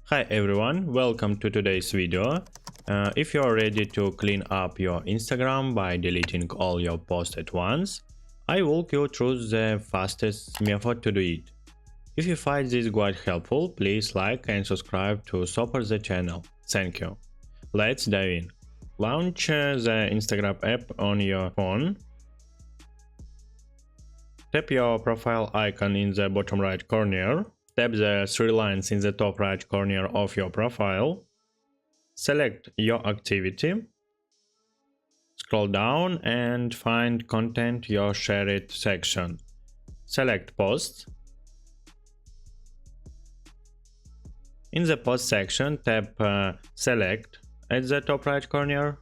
Hi everyone, welcome to today's video. If you're ready to clean up your Instagram by deleting all your posts at once, I walk you through the fastest method to do it. If you find this guide helpful, please like and subscribe to support the channel. Thank you. Let's dive in. Launch the Instagram app on your phone. Tap your profile icon in the bottom right corner. Tap the three lines in the top right corner of your profile. Select your activity. Scroll down and find Content Your Shared section. Select Posts. In the Post section, tap Select at the top right corner.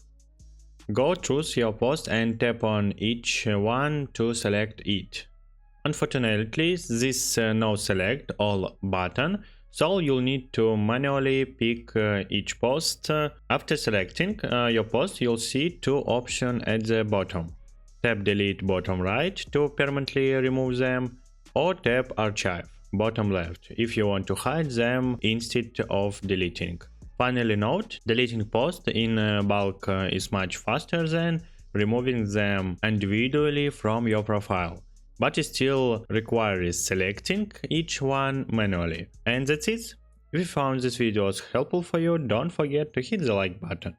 Go choose your post and tap on each one to select it. Unfortunately, this no select all button, so you'll need to manually pick each post. After selecting your post, you'll see two options at the bottom. Tap Delete bottom right to permanently remove them, or tap Archive bottom left if you want to hide them instead of deleting. Finally note, deleting posts in bulk is much faster than removing them individually from your profile, but it still requires selecting each one manually. And that's it. If you found this video helpful for you, don't forget to hit the like button.